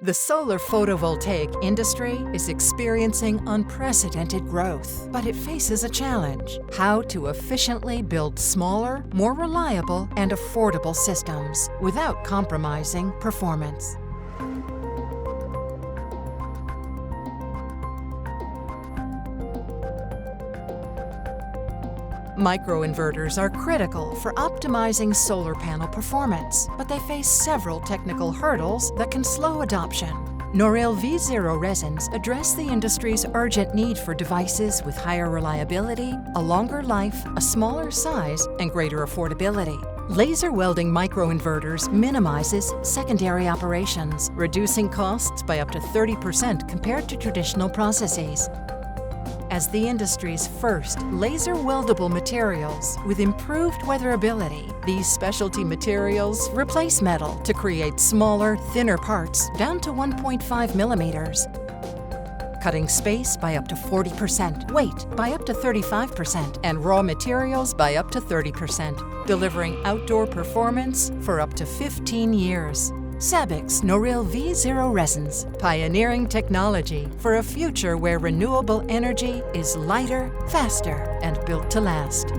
The solar photovoltaic industry is experiencing unprecedented growth, but it faces a challenge: how to efficiently build smaller, more reliable, and affordable systems without compromising performance. Microinverters are critical for optimizing solar panel performance, but they face several technical hurdles that can slow adoption. NORYL V0 resins address the industry's urgent need for devices with higher reliability, a longer life, a smaller size, and greater affordability. Laser welding microinverters minimizes secondary operations, reducing costs by up to 30% compared to traditional processes. As the industry's first laser-weldable materials with improved weatherability, these specialty materials replace metal to create smaller, thinner parts down to 1.5 millimeters, cutting space by up to 40%, weight by up to 35%, and raw materials by up to 30%, delivering outdoor performance for up to 15 years. SABIC's NORYL V0 resins, pioneering technology for a future where renewable energy is lighter, faster, and built to last.